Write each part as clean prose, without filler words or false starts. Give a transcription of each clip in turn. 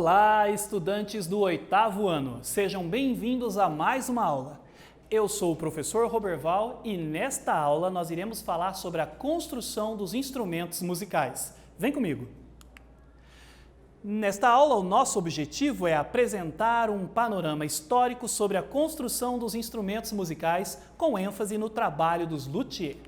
Olá, estudantes do 8º ano! Sejam bem-vindos a mais uma aula. Eu sou o professor Roberval e nesta aula nós iremos falar sobre a construção dos instrumentos musicais. Vem comigo! Nesta aula, o nosso objetivo é apresentar um panorama histórico sobre a construção dos instrumentos musicais com ênfase no trabalho dos luthiers.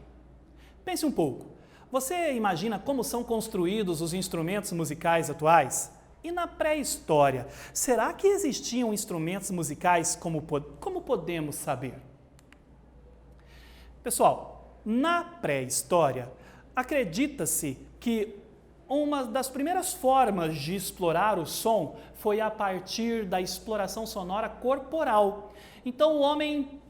Pense um pouco. Você imagina como são construídos os instrumentos musicais atuais? E na pré-história, será que existiam instrumentos musicais como podemos saber? Pessoal, na pré-história, acredita-se que uma das primeiras formas de explorar o som foi a partir da exploração sonora corporal. Então o homem,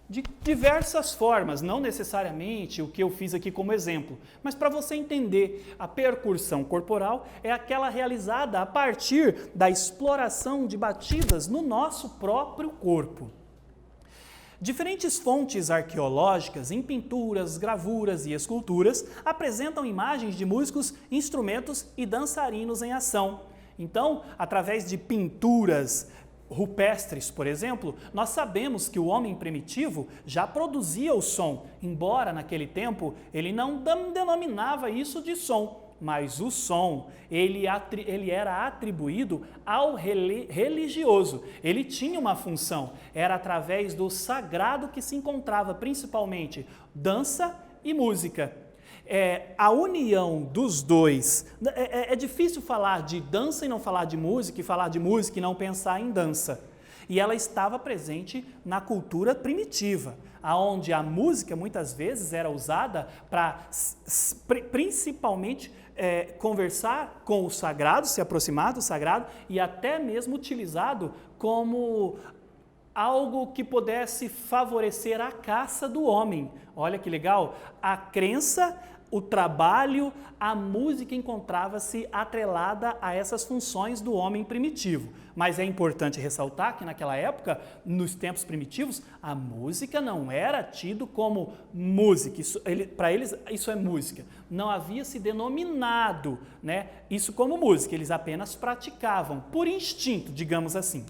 de diversas formas, não necessariamente o que eu fiz aqui como exemplo, mas para você entender, a percussão corporal é aquela realizada a partir da exploração de batidas no nosso próprio corpo. Diferentes fontes arqueológicas em pinturas, gravuras e esculturas apresentam imagens de músicos, instrumentos e dançarinos em ação. Então, através de pinturas rupestres, por exemplo, nós sabemos que o homem primitivo já produzia o som, embora naquele tempo ele não denominava isso de som, mas o som ele era atribuído ao religioso, ele tinha uma função, era através do sagrado que se encontrava principalmente dança e música. A união dos dois, é difícil falar de dança e não falar de música, e falar de música e não pensar em dança. E ela estava presente na cultura primitiva, onde a música muitas vezes era usada para principalmente conversar com o sagrado, se aproximar do sagrado e até mesmo utilizado como algo que pudesse favorecer a caça do homem. Olha que legal! A crença, o trabalho, a música encontrava-se atrelada a essas funções do homem primitivo. Mas é importante ressaltar que naquela época, nos tempos primitivos, a música não era tido como música. Para eles, isso é música. Não havia se denominado, isso como música. Eles apenas praticavam, por instinto, digamos assim.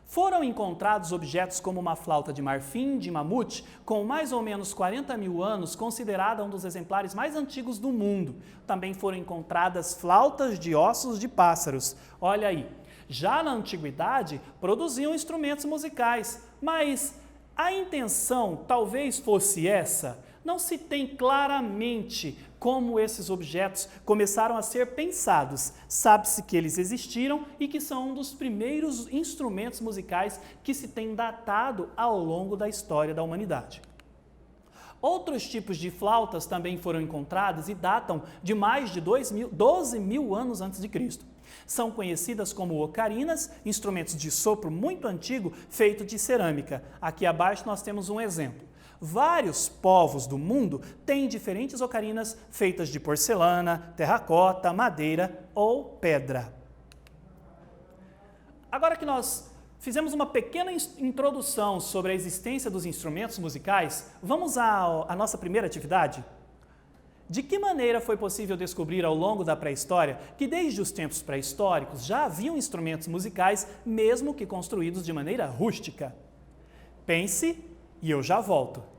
Foram encontrados objetos como uma flauta de marfim de mamute, com mais ou menos 40 mil anos, considerada um dos exemplares mais antigos do mundo. Também foram encontradas flautas de ossos de pássaros. Olha aí, já na antiguidade produziam instrumentos musicais, mas a intenção talvez fosse essa. Não se tem claramente como esses objetos começaram a ser pensados. Sabe-se que eles existiram e que são um dos primeiros instrumentos musicais que se tem datado ao longo da história da humanidade. Outros tipos de flautas também foram encontrados e datam de mais de 12 mil anos antes de Cristo. São conhecidas como ocarinas, instrumentos de sopro muito antigo feito de cerâmica. Aqui abaixo nós temos um exemplo. Vários povos do mundo têm diferentes ocarinas feitas de porcelana, terracota, madeira ou pedra. Agora que nós fizemos uma pequena introdução sobre a existência dos instrumentos musicais, vamos à nossa primeira atividade? De que maneira foi possível descobrir ao longo da pré-história que desde os tempos pré-históricos já haviam instrumentos musicais, mesmo que construídos de maneira rústica? Pense e eu já volto.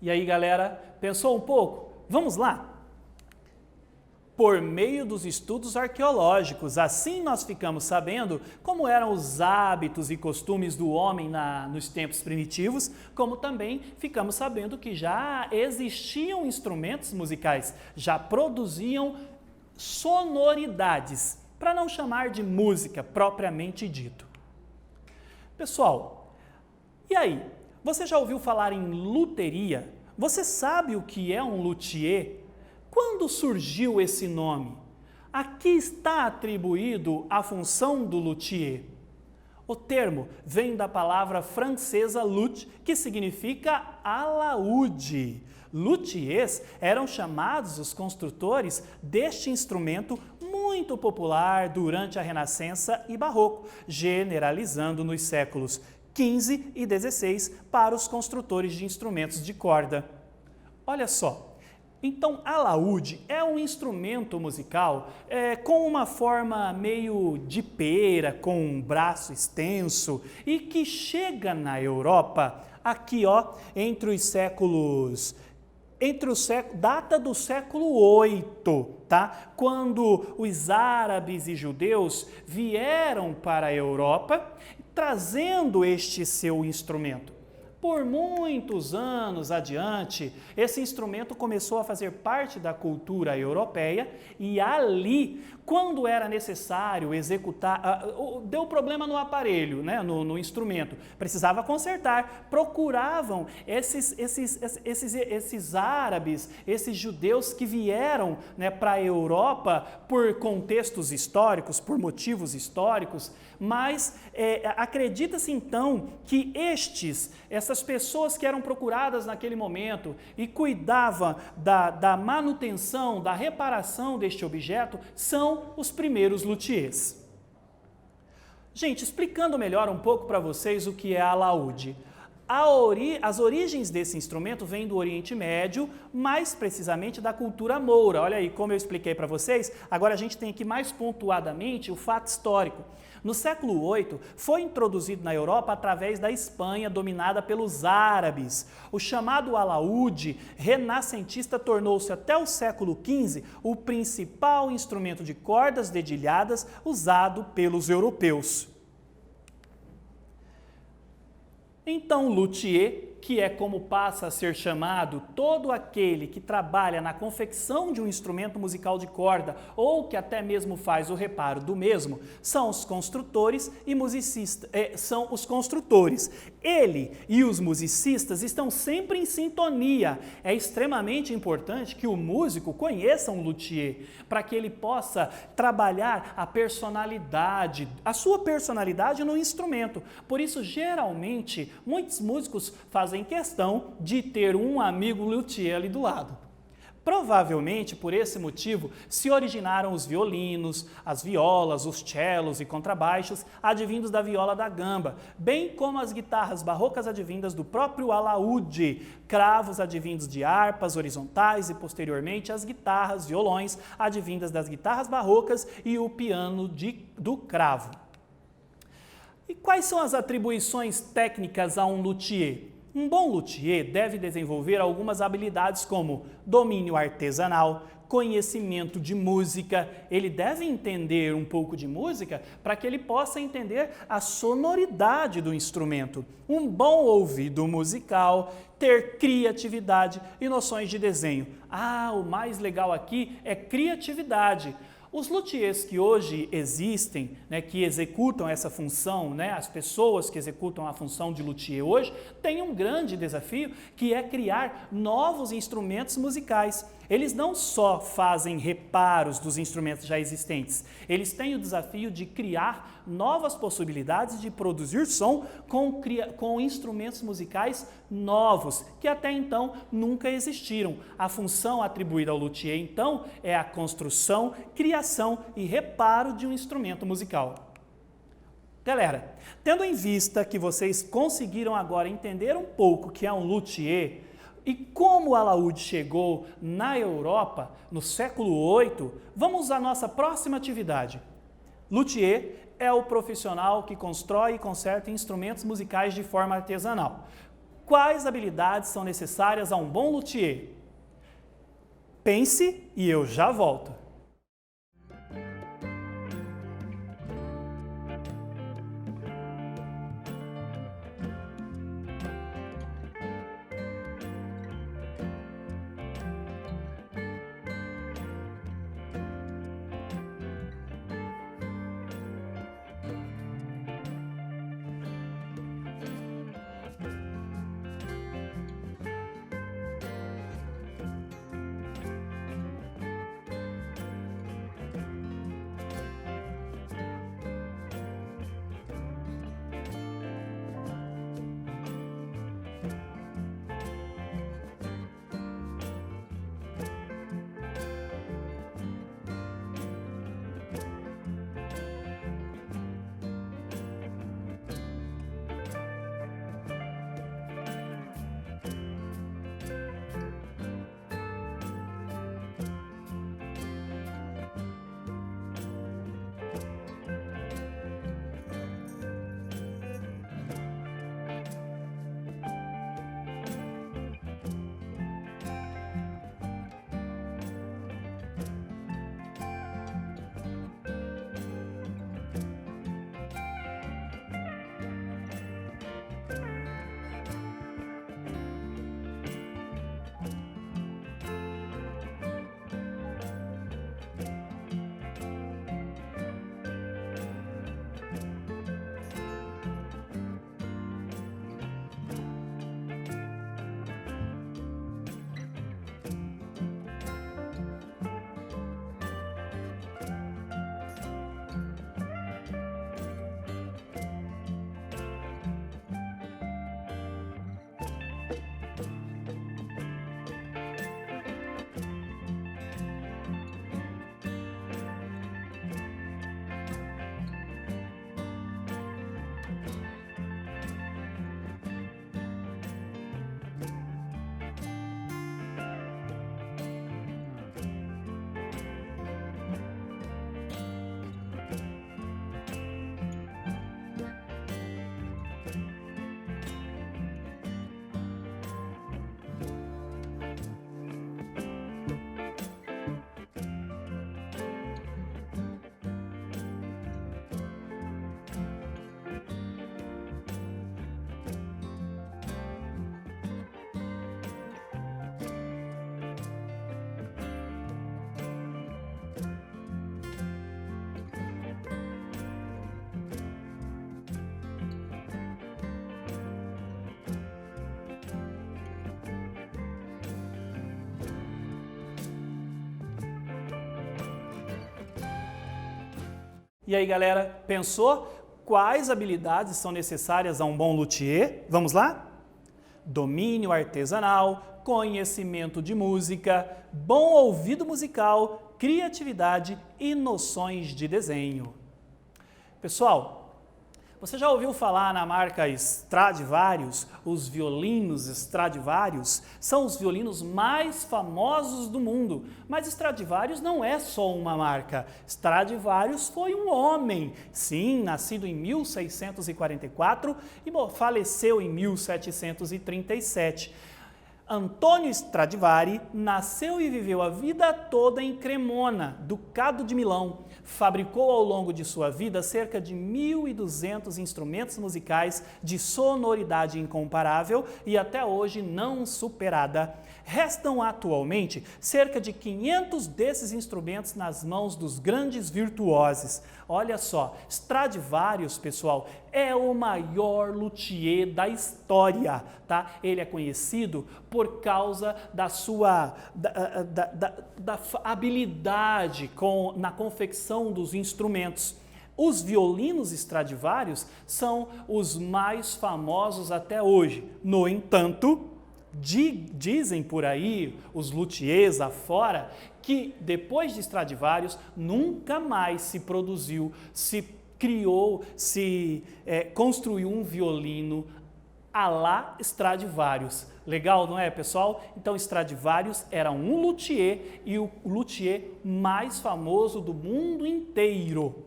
E aí, galera, pensou um pouco? Vamos lá? Por meio dos estudos arqueológicos, assim nós ficamos sabendo como eram os hábitos e costumes do homem nos tempos primitivos, como também ficamos sabendo que já existiam instrumentos musicais, já produziam sonoridades, para não chamar de música propriamente dito. Pessoal, e aí? Você já ouviu falar em luteria? Você sabe o que é um luthier? Quando surgiu esse nome? A que está atribuído a função do luthier? O termo vem da palavra francesa luth, que significa alaúde. Luthiers eram chamados os construtores deste instrumento muito popular durante a Renascença e Barroco, generalizando nos séculos XV e XVI para os construtores de instrumentos de corda. Olha só. Então, alaúde é um instrumento musical com uma forma meio de pera, com um braço extenso e que chega na Europa aqui, ó, data do século VIII, tá? Quando os árabes e judeus vieram para a Europa trazendo este seu instrumento. Por muitos anos adiante, esse instrumento começou a fazer parte da cultura europeia e ali, quando era necessário executar, deu problema no aparelho, né, no instrumento, precisava consertar, procuravam esses árabes, esses judeus que vieram, né, para a Europa por contextos históricos, por motivos históricos, mas acredita-se então que essas pessoas que eram procuradas naquele momento e cuidavam da manutenção, da reparação deste objeto, são os primeiros luthiers. Gente, explicando melhor um pouco para vocês o que é alaúde. As origens desse instrumento vêm do Oriente Médio, mais precisamente da cultura moura. Olha aí, como eu expliquei para vocês, agora a gente tem aqui mais pontuadamente o fato histórico. No século VIII, foi introduzido na Europa através da Espanha, dominada pelos árabes. O chamado alaúde renascentista tornou-se até o século XV o principal instrumento de cordas dedilhadas usado pelos europeus. Então, luthier, que é como passa a ser chamado todo aquele que trabalha na confecção de um instrumento musical de corda ou que até mesmo faz o reparo do mesmo, são os construtores e musicistas, são os construtores. Ele e os musicistas estão sempre em sintonia. É extremamente importante que o músico conheça um luthier, para que ele possa trabalhar a sua personalidade no instrumento. Por isso, geralmente, muitos músicos fazem questão de ter um amigo luthier ali do lado. Provavelmente, por esse motivo, se originaram os violinos, as violas, os cellos e contrabaixos advindos da viola da gamba, bem como as guitarras barrocas advindas do próprio alaúde, cravos advindos de harpas horizontais e, posteriormente, as guitarras, violões advindas das guitarras barrocas e o piano do cravo. E quais são as atribuições técnicas a um luthier? Um bom luthier deve desenvolver algumas habilidades como domínio artesanal, conhecimento de música. Ele deve entender um pouco de música para que ele possa entender a sonoridade do instrumento. Um bom ouvido musical, ter criatividade e noções de desenho. O mais legal aqui é criatividade. Os luthiers que hoje existem, né, que executam essa função, né, as pessoas que executam a função de luthier hoje, têm um grande desafio, que é criar novos instrumentos musicais. Eles não só fazem reparos dos instrumentos já existentes, eles têm o desafio de criar novas possibilidades de produzir som com instrumentos musicais novos, que até então nunca existiram. A função atribuída ao luthier, então, é a construção, criação e reparo de um instrumento musical. Galera, tendo em vista que vocês conseguiram agora entender um pouco o que é um luthier, e como o alaúde chegou na Europa no século VIII, vamos à nossa próxima atividade. Luthier é o profissional que constrói e conserta instrumentos musicais de forma artesanal. quais habilidades são necessárias a um bom luthier? Pense e eu já volto. E aí, galera, pensou quais habilidades são necessárias a um bom luthier? Vamos lá? Domínio artesanal, conhecimento de música, bom ouvido musical, criatividade e noções de desenho. Pessoal, você já ouviu falar na marca Stradivarius? Os violinos Stradivarius são os violinos mais famosos do mundo. Mas Stradivarius não é só uma marca. Stradivarius foi um homem, sim, nascido em 1644 e faleceu em 1737. Antonio Stradivari nasceu e viveu a vida toda em Cremona, Ducado de Milão. Fabricou ao longo de sua vida cerca de 1.200 instrumentos musicais de sonoridade incomparável e até hoje não superada. Restam atualmente cerca de 500 desses instrumentos nas mãos dos grandes virtuosos. Olha só, Stradivarius, pessoal, é o maior luthier da história, tá? Ele é conhecido por causa da sua da habilidade na confecção dos instrumentos. Os violinos Stradivarius são os mais famosos até hoje. No entanto, dizem por aí, os luthiers afora, que depois de Stradivarius nunca mais se produziu, se criou, construiu um violino à la Stradivarius. Legal, não é, pessoal? Então, Stradivarius era um luthier e o luthier mais famoso do mundo inteiro.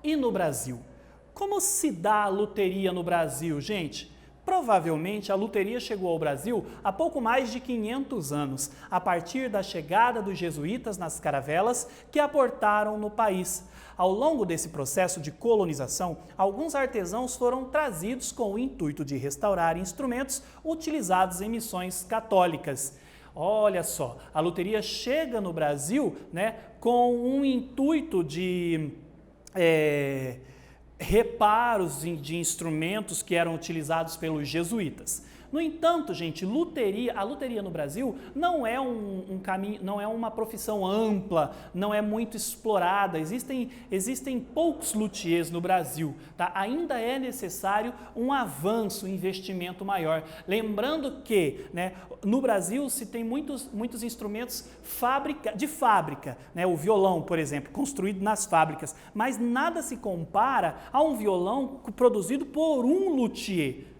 E no Brasil? Como se dá a luteria no Brasil, gente? Provavelmente a luteria chegou ao Brasil há pouco mais de 500 anos, a partir da chegada dos jesuítas nas caravelas que aportaram no país. Ao longo desse processo de colonização, alguns artesãos foram trazidos com o intuito de restaurar instrumentos utilizados em missões católicas. Olha só, a luteria chega no Brasil, né, com um intuito de reparos de instrumentos que eram utilizados pelos jesuítas. No entanto, gente, a luteria no Brasil não é um caminho, não é uma profissão ampla, não é muito explorada. Existem poucos luthiers no Brasil, tá? Ainda é necessário um avanço, um investimento maior. Lembrando que, né, no Brasil se tem muitos instrumentos de fábrica, né? O violão, por exemplo, construído nas fábricas, mas nada se compara a um violão produzido por um luthier.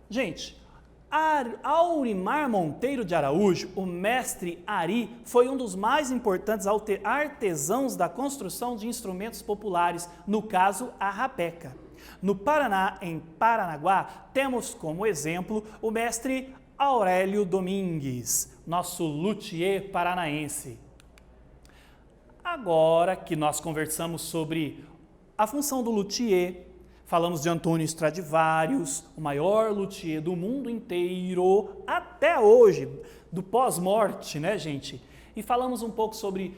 Gente, Aurimar Monteiro de Araújo, o mestre Ari, foi um dos mais importantes artesãos da construção de instrumentos populares, no caso a rabeca. No Paraná, em Paranaguá, temos como exemplo o mestre Aurélio Domingues, nosso luthier paranaense. Agora que nós conversamos sobre a função do luthier, falamos de Antônio Stradivarius, o maior luthier do mundo inteiro, até hoje, do pós-morte, né, gente? E falamos um pouco sobre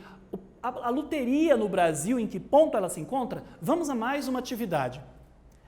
a luteria no Brasil, em que ponto ela se encontra. Vamos a mais uma atividade.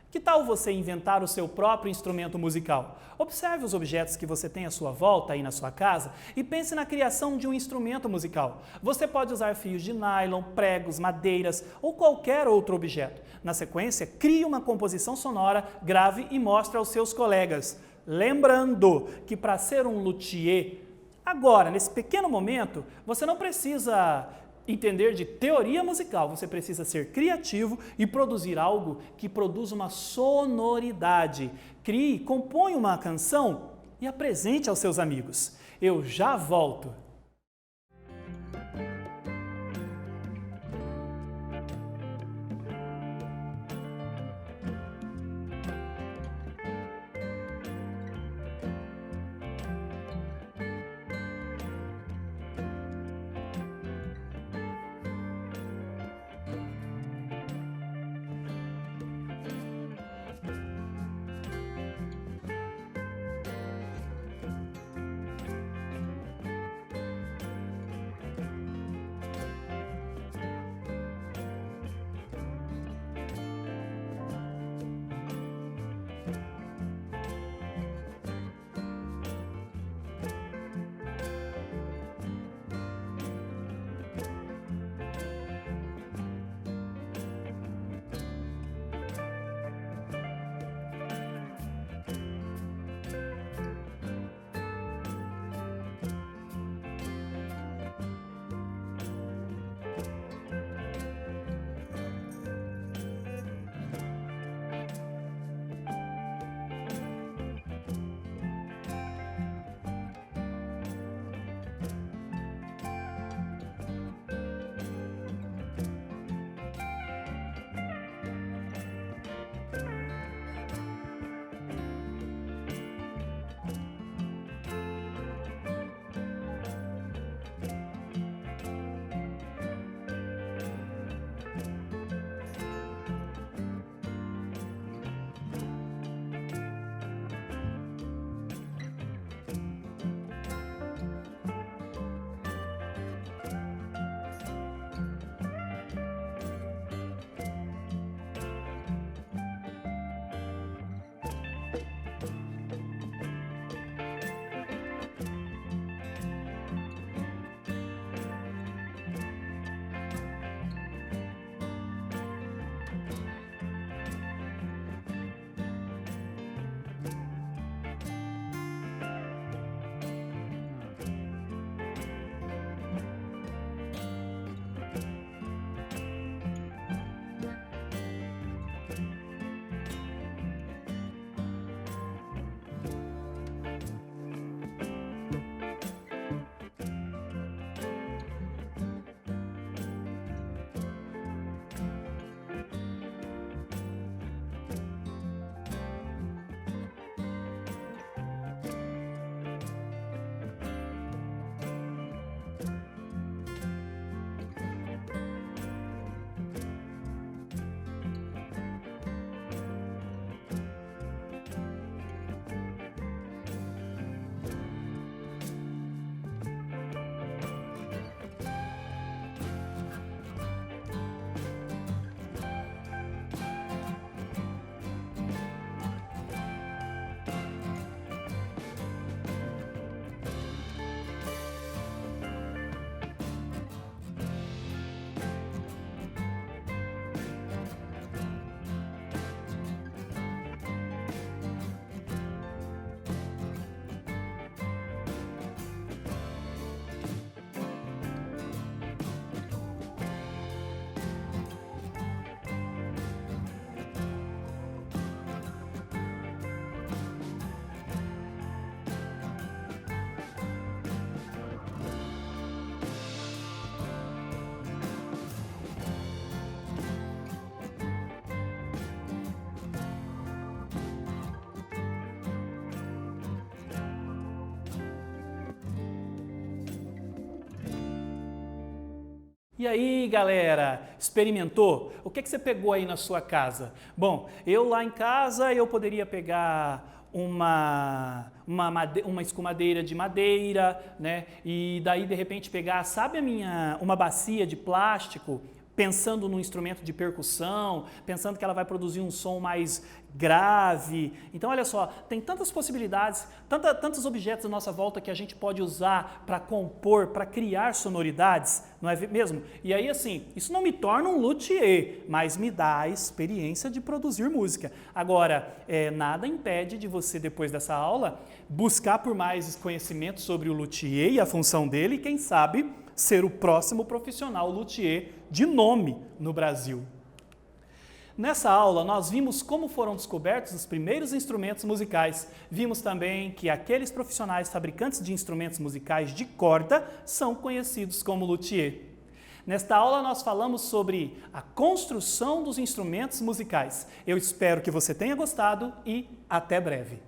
Que tal você inventar o seu próprio instrumento musical? Observe os objetos que você tem à sua volta aí na sua casa e pense na criação de um instrumento musical. Você pode usar fios de nylon, pregos, madeiras ou qualquer outro objeto. Na sequência, crie uma composição sonora, grave e mostre aos seus colegas. Lembrando que para ser um luthier, agora, nesse pequeno momento, você não precisa entender de teoria musical, você precisa ser criativo e produzir algo que produza uma sonoridade. Crie, compõe uma canção e apresente aos seus amigos. Eu já volto. E aí, galera, experimentou? O que você pegou aí na sua casa? Bom, eu lá em casa, eu poderia pegar uma escumadeira de madeira, né? E daí, de repente, pegar, sabe uma bacia de plástico, pensando num instrumento de percussão, pensando que ela vai produzir um som mais grave. Então, olha só, tem tantas possibilidades, tantos objetos à nossa volta que a gente pode usar para compor, para criar sonoridades, não é mesmo? E aí, assim, isso não me torna um luthier, mas me dá a experiência de produzir música. Agora, nada impede de você, depois dessa aula, buscar por mais conhecimento sobre o luthier e a função dele, e quem sabe ser o próximo profissional luthier de nome no Brasil. Nessa aula, nós vimos como foram descobertos os primeiros instrumentos musicais. Vimos também que aqueles profissionais fabricantes de instrumentos musicais de corda são conhecidos como luthier. Nesta aula, nós falamos sobre a construção dos instrumentos musicais. Eu espero que você tenha gostado e até breve.